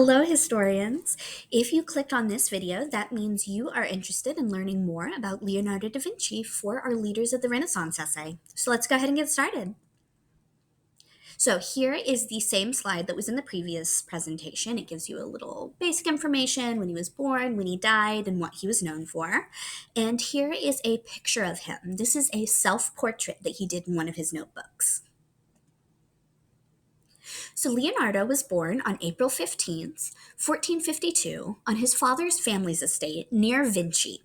Hello, historians. If you clicked on this video, that means you are interested in learning more about Leonardo da Vinci for our Leaders of the Renaissance essay. So let's go ahead and get started. So here is the same slide that was in the previous presentation. It gives you a little basic information, when he was born, when he died, and what he was known for. And here is a picture of him. This is a self-portrait that he did in one of his notebooks. So Leonardo was born on April 15th, 1452, on his father's family's estate near Vinci.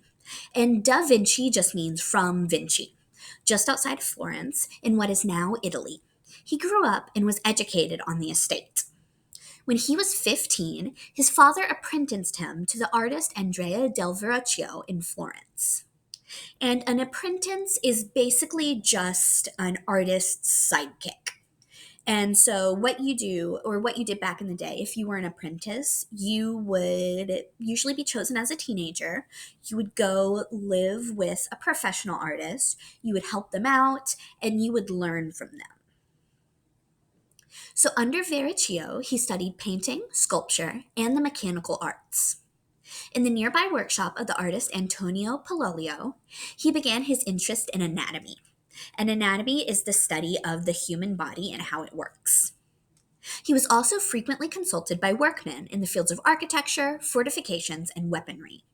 And da Vinci just means from Vinci, just outside of Florence in what is now Italy. He grew up and was educated on the estate. When he was 15, his father apprenticed him to the artist Andrea del Verrocchio in Florence. And an apprentice is basically just an artist's sidekick. And so, what you do, or what you did back in the day, if you were an apprentice, you would usually be chosen as a teenager. You would go live with a professional artist, you would help them out, and you would learn from them. So, under Verrocchio, he studied painting, sculpture, and the mechanical arts. In the nearby workshop of the artist Antonio Pololio, he began his interest in anatomy. And anatomy is the study of the human body and how it works. He was also frequently consulted by workmen in the fields of architecture, fortifications, and weaponry.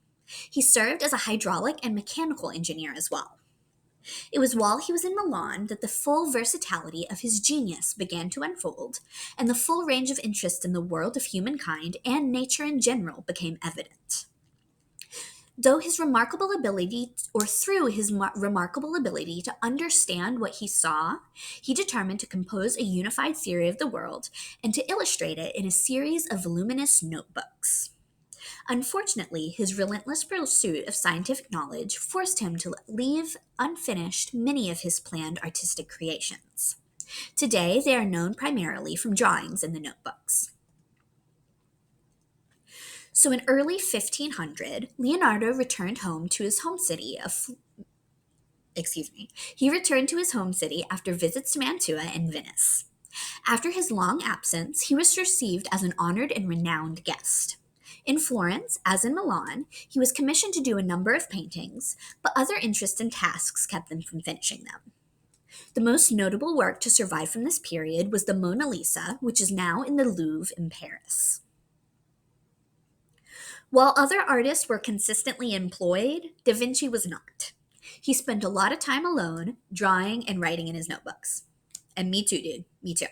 He served as a hydraulic and mechanical engineer as well. It was while he was in Milan that the full versatility of his genius began to unfold, and the full range of interests in the world of humankind and nature in general became evident. Through his remarkable ability to understand what he saw, he determined to compose a unified theory of the world and to illustrate it in a series of voluminous notebooks. Unfortunately, his relentless pursuit of scientific knowledge forced him to leave unfinished many of his planned artistic creations. Today, they are known primarily from drawings in the notebooks. So in early 1500, Leonardo returned home to his home city he returned to his home city after visits to Mantua and Venice. After his long absence, he was received as an honored and renowned guest. In Florence, as in Milan, he was commissioned to do a number of paintings, but other interests and tasks kept him from finishing them. The most notable work to survive from this period was the Mona Lisa, which is now in the Louvre in Paris. While other artists were consistently employed, Da Vinci was not. He spent a lot of time alone, drawing and writing in his notebooks. And me too, dude. Me too.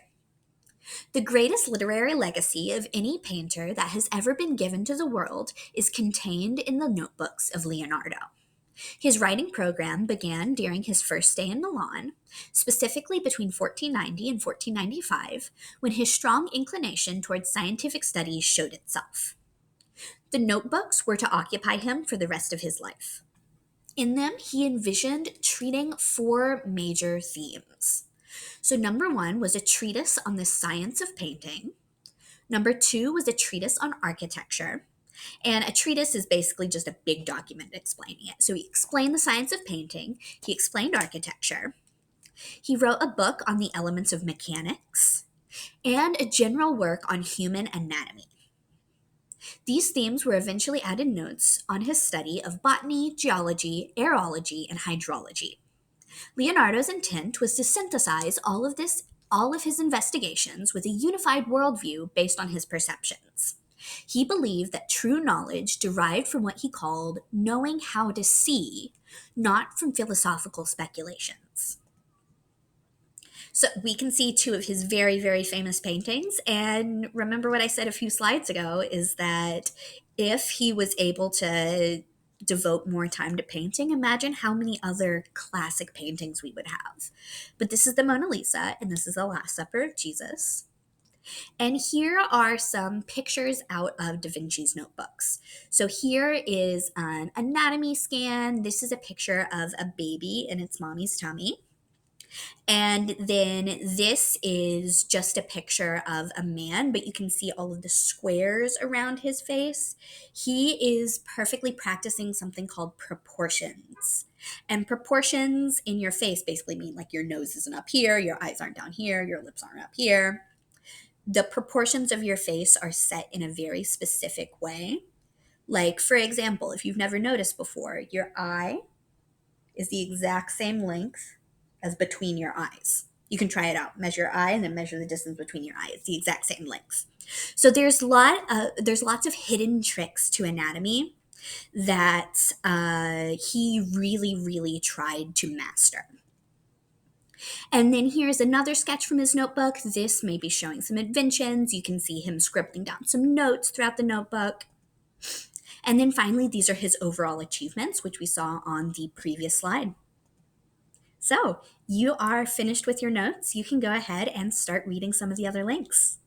The greatest literary legacy of any painter that has ever been given to the world is contained in the notebooks of Leonardo. His writing program began during his first stay in Milan, specifically between 1490 and 1495, when his strong inclination towards scientific studies showed itself. The notebooks were to occupy him for the rest of his life. In them, he envisioned treating four major themes. So, number one was a treatise on the science of painting. Number two was a treatise on architecture. And a treatise is basically just a big document explaining it. So, he explained the science of painting, he explained architecture. He wrote a book on the elements of mechanics, and a general work on human anatomy. These themes were eventually added notes on his study of botany, geology, aerology, and hydrology. Leonardo's intent was to synthesize all of his investigations with a unified worldview based on his perceptions. He believed that true knowledge derived from what he called knowing how to see, not from philosophical speculations. So we can see two of his very, very famous paintings. And remember what I said a few slides ago is that if he was able to devote more time to painting, imagine how many other classic paintings we would have. But this is the Mona Lisa, and this is the Last Supper of Jesus. And here are some pictures out of Da Vinci's notebooks. So here is an anatomy scan. This is a picture of a baby in its mommy's tummy. And then this is just a picture of a man, but you can see all of the squares around his face. He is perfectly practicing something called proportions. And proportions in your face basically mean like your nose isn't up here, your eyes aren't down here, your lips aren't up here. The proportions of your face are set in a very specific way. Like, for example, if you've never noticed before, your eye is the exact same length as between your eyes. You can try it out. Measure your eye and then measure the distance between your eyes. It's the exact same length. So there's lots of hidden tricks to anatomy that he really, really tried to master. And then here's another sketch from his notebook. This may be showing some inventions. You can see him scribbling down some notes throughout the notebook. And then finally, these are his overall achievements, which we saw on the previous slide. So you are finished with your notes. You can go ahead and start reading some of the other links.